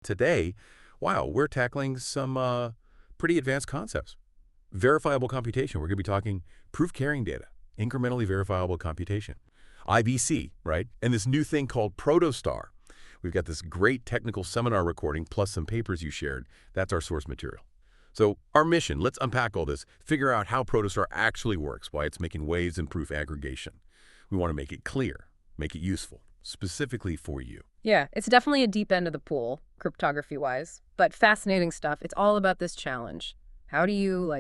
Today, wow, we're tackling some pretty advanced concepts. Verifiable computation, we're going to be talking proof-carrying data, incrementally verifiable computation, IVC, right? And this new thing called Protostar. We've got this great technical seminar recording plus some papers you shared. That's our source material. So our mission, let's unpack all this, figure out how Protostar actually works, why it's making waves in proof aggregation. We want to make it clear, make it useful, specifically for you. Yeah, it's definitely a deep end of the pool, cryptography-wise, but fascinating stuff. It's all about this challenge. How do you,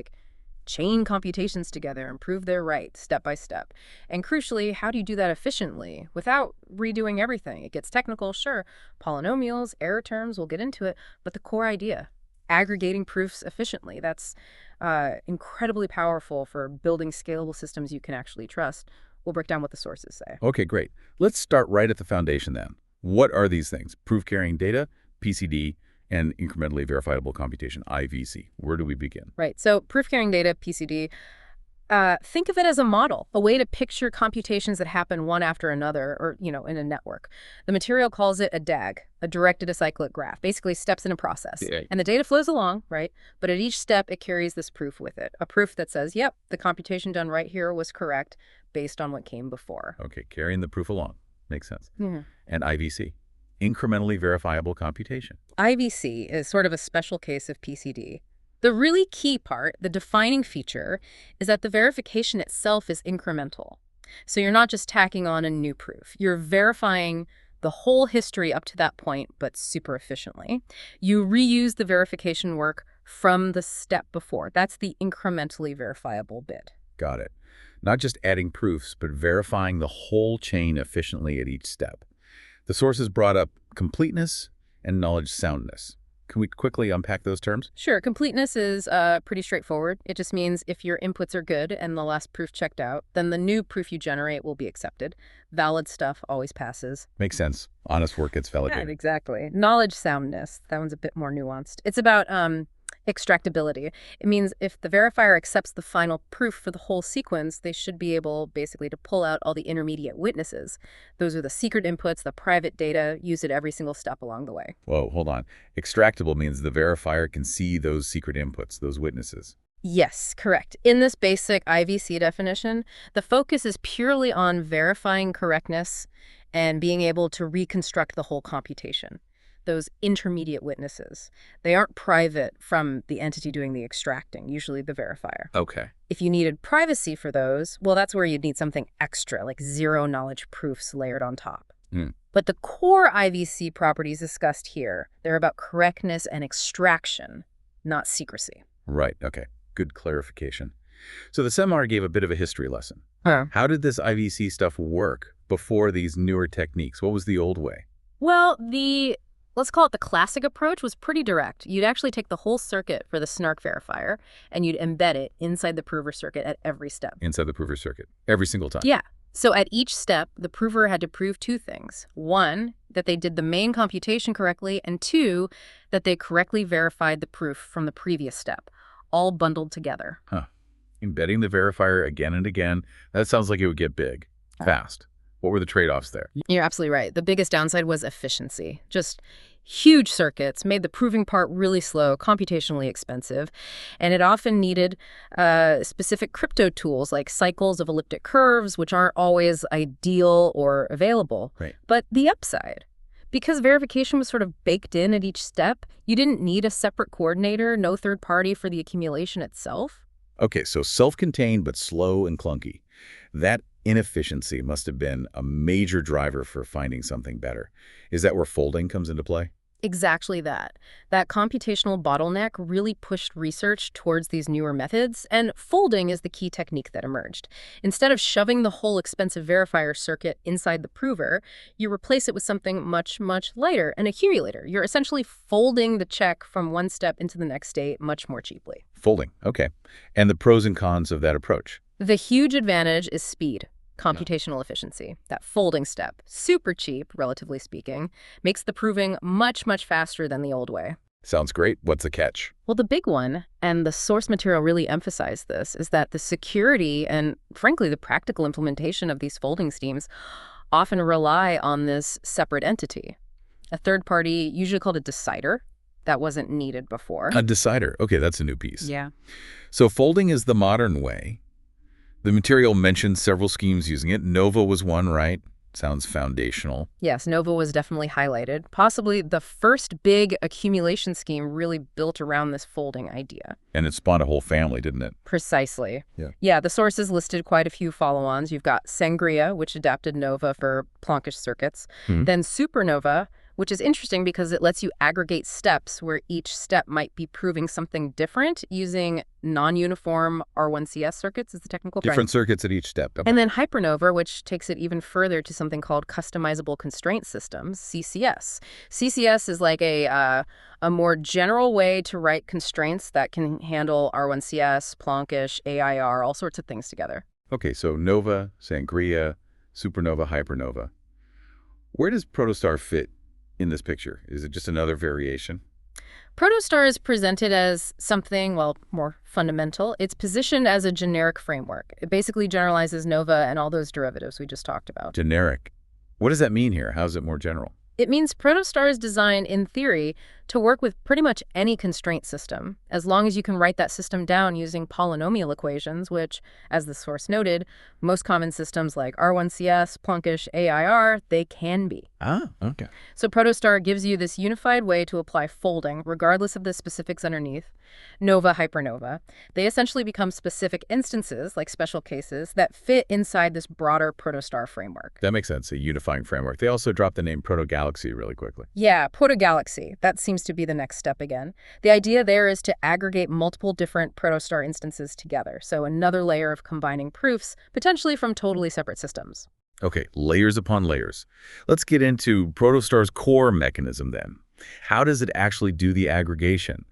chain computations together and prove they're right, step by step? And crucially, how do you do that efficiently without redoing everything? It gets technical, sure. Polynomials, error terms, we'll get into it, but the core idea, aggregating proofs efficiently, that's incredibly powerful for building scalable systems you can actually trust. We'll break down what the sources say. Okay, great. Let's start right at the foundation then. What are these things? Proof-carrying data, PCD, and incrementally verifiable computation, IVC. Where do we begin? Right. So proof-carrying data, PCD, think of it as a model, a way to picture computations that happen one after another or, in a network. The material calls it a DAG, a directed acyclic graph, basically steps in a process. Yeah. And the data flows along, right? But at each step, it carries this proof with it, a proof that says, yep, the computation done right here was correct based on what came before. Okay, carrying the proof along. Makes sense. Mm-hmm. And IVC, incrementally verifiable computation. IVC is sort of a special case of PCD. The really key part, the defining feature, is that the verification itself is incremental. So you're not just tacking on a new proof. You're verifying the whole history up to that point, but super efficiently. You reuse the verification work from the step before. That's the incrementally verifiable bit. Got it. Not just adding proofs, but verifying the whole chain efficiently at each step. The sources brought up completeness and knowledge soundness. Can we quickly unpack those terms? Sure. Completeness is pretty straightforward. It just means if your inputs are good and the last proof checked out, then the new proof you generate will be accepted. Valid stuff always passes. Makes sense. Honest work gets validated. Yeah, exactly. Knowledge soundness, that one's a bit more nuanced. It's about extractability. It means if the verifier accepts the final proof for the whole sequence, they should be able basically to pull out all the intermediate witnesses. Those are the secret inputs, the private data, used at every single step along the way. Whoa, hold on. Extractable means the verifier can see those secret inputs, those witnesses. Yes, correct. In this basic IVC definition, the focus is purely on verifying correctness and being able to reconstruct the whole computation. Those intermediate witnesses, they aren't private from the entity doing the extracting, usually the verifier. Okay. If you needed privacy for those, well, that's where you'd need something extra, like zero-knowledge proofs layered on top. But the core IVC properties discussed here, they're about correctness and extraction, not secrecy. Right, okay. Good clarification. So the seminar gave a bit of a history lesson. Huh. How did this IVC stuff work before these newer techniques? What was the old way? Well, let's call it the classic approach, was pretty direct. You'd actually take the whole circuit for the snark verifier, and you'd embed it inside the prover circuit at every step. Inside the prover circuit, every single time? Yeah. So at each step, the prover had to prove two things. One, that they did the main computation correctly, and two, that they correctly verified the proof from the previous step, all bundled together. Huh. Embedding the verifier again and again, that sounds like it would get big, fast. What were the trade-offs there? You're absolutely right. The biggest downside was efficiency. Just huge circuits made the proving part really slow, computationally expensive, and it often needed specific crypto tools like cycles of elliptic curves, which aren't always ideal or available. Right. But the upside, because verification was sort of baked in at each step, you didn't need a separate coordinator, no third party for the accumulation itself. Okay, so self-contained but slow and clunky. That inefficiency must have been a major driver for finding something better. Is that where folding comes into play? Exactly that. That computational bottleneck really pushed research towards these newer methods, and folding is the key technique that emerged. Instead of shoving the whole expensive verifier circuit inside the prover, you replace it with something much, much lighter, an accumulator. You're essentially folding the check from one step into the next state much more cheaply. Folding, okay. And the pros and cons of that approach? The huge advantage is speed. Computational efficiency. That folding step, super cheap, relatively speaking, makes the proving much, much faster than the old way. Sounds great. What's the catch? Well, the big one, and the source material really emphasized this, is that the security and, frankly, the practical implementation of these folding schemes often rely on this separate entity. A third party, usually called a decider, that wasn't needed before. A decider. Okay, that's a new piece. Yeah. So folding is the modern way. The material mentioned several schemes using it. Nova was one, right? Sounds foundational. Yes, Nova was definitely highlighted. Possibly the first big accumulation scheme really built around this folding idea. And it spawned a whole family, didn't it? Precisely. Yeah. Yeah, the sources listed quite a few follow-ons. You've got Sangria, which adapted Nova for Planckish circuits. Then Supernova, which is interesting because it lets you aggregate steps where each step might be proving something different using non-uniform R1CS circuits is the technical term. Different circuits at each step. And then Hypernova, which takes it even further to something called customizable constraint systems, CCS. CCS is like a more general way to write constraints that can handle R1CS, Planckish, AIR, all sorts of things together. Okay, so Nova, Sangria, Supernova, Hypernova. Where does Protostar fit in this picture? Is it just another variation? Protostar is presented as something, well, more fundamental. It's positioned as a generic framework. It basically generalizes Nova and all those derivatives we just talked about. Generic. What does that mean here? How is it more general? It means Protostar is designed, in theory, to work with pretty much any constraint system, as long as you can write that system down using polynomial equations, which, as the source noted, most common systems like R1CS, Planckish, AIR, they can be. Ah, okay. So Protostar gives you this unified way to apply folding, regardless of the specifics underneath. Nova, Hypernova. They essentially become specific instances, like special cases, that fit inside this broader Protostar framework. That makes sense, a unifying framework. They also dropped the name Protogalaxy really quickly. Yeah, Protogalaxy. That seems to be the next step again. The idea there is to aggregate multiple different Protostar instances together, so another layer of combining proofs, potentially from totally separate systems. Okay, layers upon layers. Let's get into Protostar's core mechanism then. How does it actually do the aggregation?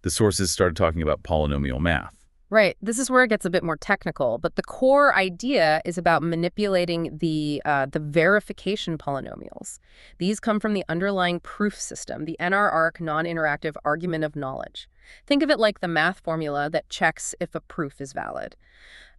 The sources started talking about polynomial math. Right. This is where it gets a bit more technical, but the core idea is about manipulating the verification polynomials. These come from the underlying proof system, the NR-arc non-interactive argument of knowledge. Think of it like the math formula that checks if a proof is valid.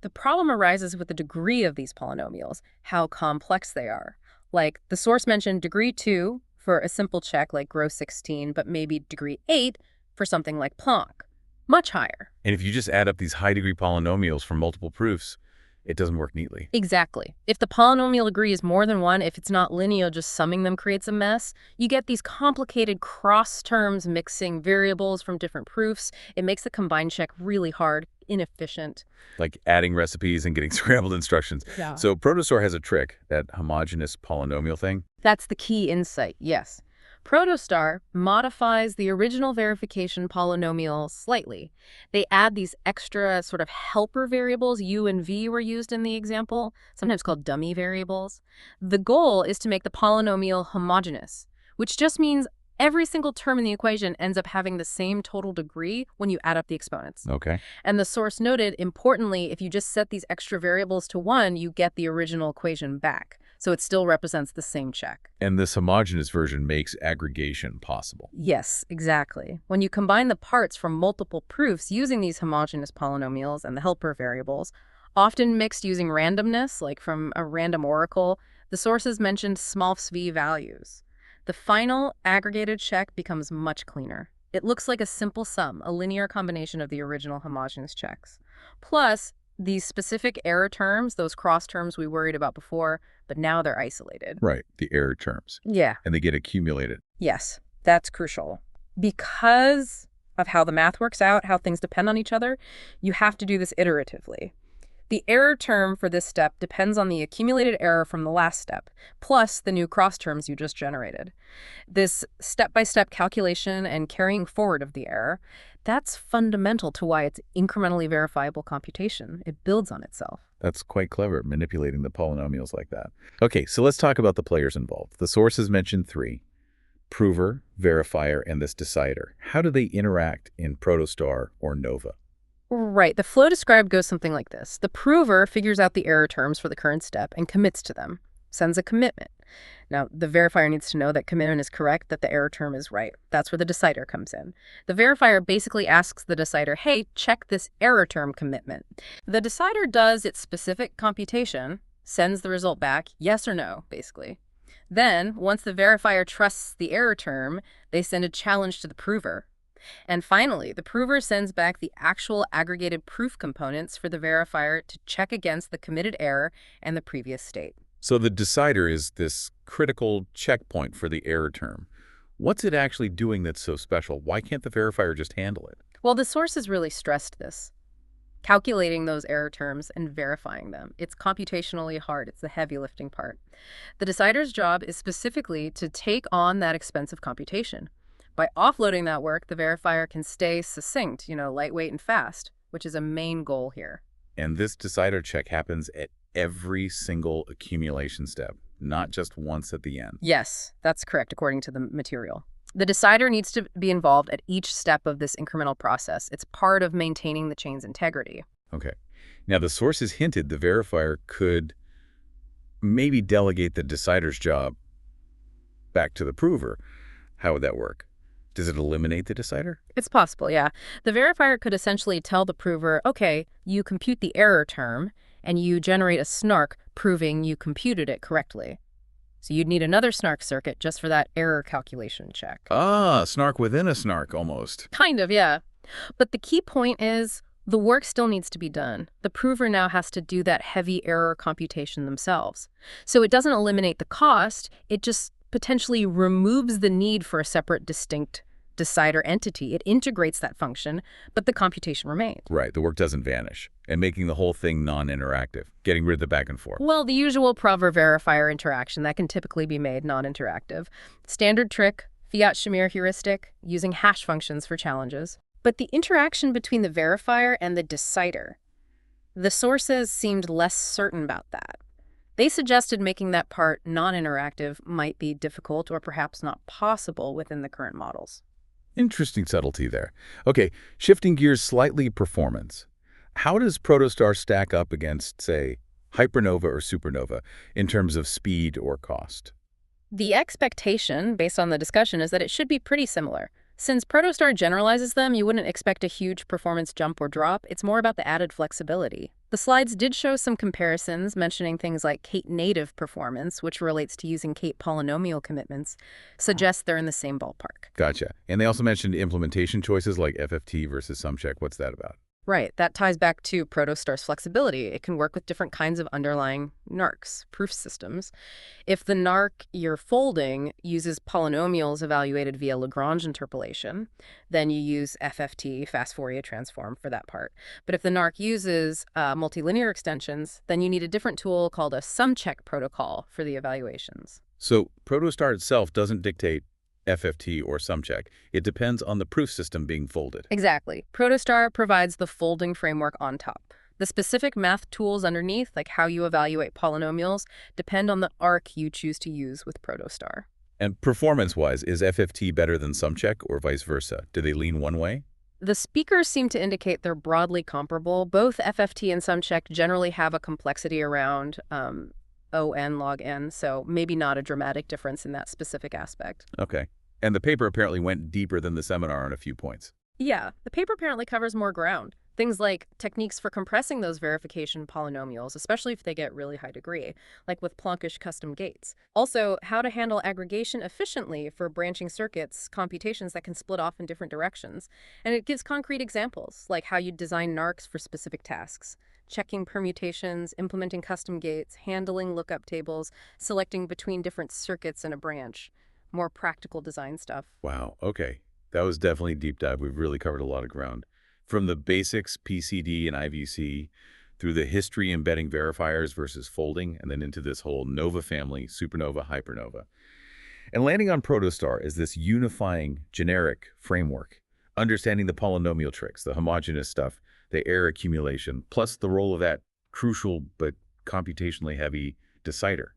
The problem arises with the degree of these polynomials, how complex they are. Like the source mentioned degree 2 for a simple check like grow 16, but maybe degree 8 for something like Planck. Much higher. And if you just add up these high-degree polynomials from multiple proofs, it doesn't work neatly. Exactly. If the polynomial degree is more than one, if it's not linear, just summing them creates a mess. You get these complicated cross terms mixing variables from different proofs. It makes the combined check really hard, inefficient. Like adding recipes and getting scrambled instructions. Yeah. So Protostar has a trick, that homogeneous polynomial thing. That's the key insight, yes. Protostar modifies the original verification polynomial slightly. They add these extra sort of helper variables, U and V were used in the example, sometimes called dummy variables. The goal is to make the polynomial homogeneous, which just means every single term in the equation ends up having the same total degree when you add up the exponents. Okay. And the source noted, importantly, if you just set these extra variables to 1, you get the original equation back. So it still represents the same check. And this homogeneous version makes aggregation possible. Yes, exactly. When you combine the parts from multiple proofs using these homogeneous polynomials and the helper variables, often mixed using randomness, like from a random oracle, the sources mentioned small v values. The final aggregated check becomes much cleaner. It looks like a simple sum, a linear combination of the original homogeneous checks. Plus, these specific error terms, those cross terms we worried about before, but now they're isolated. Right, the error terms. Yeah. And they get accumulated. Yes, that's crucial. Because of how the math works out, how things depend on each other, you have to do this iteratively. The error term for this step depends on the accumulated error from the last step, plus the new cross terms you just generated. This step-by-step calculation and carrying forward of the error, that's fundamental to why it's incrementally verifiable computation. It builds on itself. That's quite clever, manipulating the polynomials like that. Okay, so let's talk about the players involved. The sources mentioned 3, prover, verifier, and this decider. How do they interact in Protostar or Nova? Right. The flow described goes something like this. The prover figures out the error terms for the current step and commits to them, sends a commitment. Now, the verifier needs to know that commitment is correct, that the error term is right. That's where the decider comes in. The verifier basically asks the decider, hey, check this error term commitment. The decider does its specific computation, sends the result back, yes or no, basically. Then, once the verifier trusts the error term, they send a challenge to the prover. And finally, the prover sends back the actual aggregated proof components for the verifier to check against the committed error and the previous state. So the decider is this critical checkpoint for the error term. What's it actually doing that's so special? Why can't the verifier just handle it? Well, the sources really stressed this. Calculating those error terms and verifying them. It's computationally hard. It's the heavy lifting part. The decider's job is specifically to take on that expensive computation. By offloading that work, the verifier can stay succinct, lightweight and fast, which is a main goal here. And this decider check happens at every single accumulation step, not just once at the end. Yes, that's correct, according to the material. The decider needs to be involved at each step of this incremental process. It's part of maintaining the chain's integrity. Okay. Now, the sources hinted the verifier could maybe delegate the decider's job back to the prover. How would that work? Does it eliminate the decider? It's possible, yeah. The verifier could essentially tell the prover, okay, you compute the error term, and you generate a snark proving you computed it correctly. So you'd need another snark circuit just for that error calculation check. Ah, snark within a snark, almost. Kind of, yeah. But the key point is the work still needs to be done. The prover now has to do that heavy error computation themselves. So it doesn't eliminate the cost, it just potentially removes the need for a separate, distinct decider entity. It integrates that function, but the computation remains. Right, the work doesn't vanish, and making the whole thing non-interactive, getting rid of the back and forth. Well, the usual prover-verifier interaction, that can typically be made non-interactive. Standard trick, Fiat-Shamir heuristic, using hash functions for challenges. But the interaction between the verifier and the decider, the sources seemed less certain about that. They suggested making that part non-interactive might be difficult or perhaps not possible within the current models. Interesting subtlety there. Okay, shifting gears slightly, performance. How does Protostar stack up against, say, Hypernova or Supernova in terms of speed or cost? The expectation, based on the discussion, is that it should be pretty similar. Since Protostar generalizes them, you wouldn't expect a huge performance jump or drop. It's more about the added flexibility. The slides did show some comparisons, mentioning things like Kate native performance, which relates to using Kate polynomial commitments, suggests they're in the same ballpark. Gotcha. And they also mentioned implementation choices like FFT versus SumCheck. What's that about? Right. That ties back to Protostar's flexibility. It can work with different kinds of underlying NARCs, proof systems. If the NARC you're folding uses polynomials evaluated via Lagrange interpolation, then you use FFT, fast Fourier transform, for that part. But if the NARC uses multilinear extensions, then you need a different tool called a SumCheck protocol for the evaluations. So Protostar itself doesn't dictate FFT or SumCheck. It depends on the proof system being folded. Exactly. Protostar provides the folding framework on top. The specific math tools underneath, like how you evaluate polynomials, depend on the arc you choose to use with Protostar. And performance-wise, is FFT better than SumCheck or vice versa? Do they lean one way? The speakers seem to indicate they're broadly comparable. Both FFT and SumCheck generally have a complexity around ON log n, so maybe not a dramatic difference in that specific aspect. Okay. And the paper apparently went deeper than the seminar on a few points. Yeah, the paper apparently covers more ground. Things like techniques for compressing those verification polynomials, especially if they get really high degree, like with Planckish custom gates. Also, how to handle aggregation efficiently for branching circuits, computations that can split off in different directions. And it gives concrete examples, like how you design NARCs for specific tasks, checking permutations, implementing custom gates, handling lookup tables, selecting between different circuits in a branch. More practical design stuff. Wow, okay. That was definitely a deep dive. We've really covered a lot of ground. From the basics, PCD and IVC, through the history embedding verifiers versus folding, and then into this whole Nova family, Supernova, Hypernova. And landing on Protostar is this unifying, generic framework, understanding the polynomial tricks, the homogeneous stuff, the error accumulation, plus the role of that crucial but computationally heavy decider.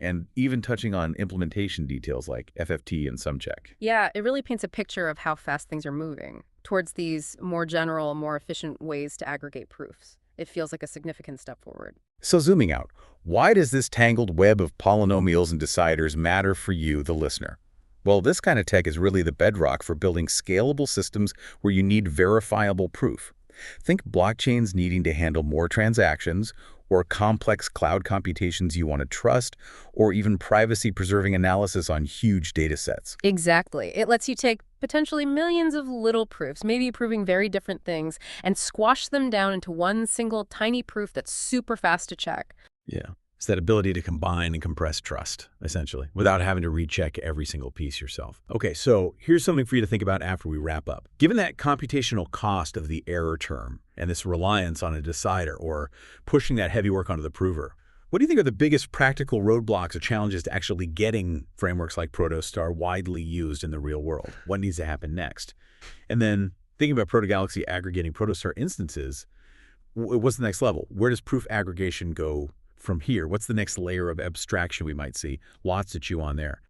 And even touching on implementation details like FFT and SumCheck. Yeah, it really paints a picture of how fast things are moving towards these more general, more efficient ways to aggregate proofs. It feels like a significant step forward. So zooming out, why does this tangled web of polynomials and deciders matter for you, the listener? Well, this kind of tech is really the bedrock for building scalable systems where you need verifiable proof. Think blockchains needing to handle more transactions, or complex cloud computations you want to trust, or even privacy-preserving analysis on huge data sets. Exactly. It lets you take potentially millions of little proofs, maybe proving very different things, and squash them down into one single tiny proof that's super fast to check. Yeah. It's that ability to combine and compress trust, essentially, without having to recheck every single piece yourself. Okay, so here's something for you to think about after we wrap up. Given that computational cost of the error term and this reliance on a decider or pushing that heavy work onto the prover, what do you think are the biggest practical roadblocks or challenges to actually getting frameworks like Protostar widely used in the real world? What needs to happen next? And then thinking about ProtoGalaxy aggregating Protostar instances, what's the next level? Where does proof aggregation go from here? What's the next layer of abstraction we might see? Lots to chew on there.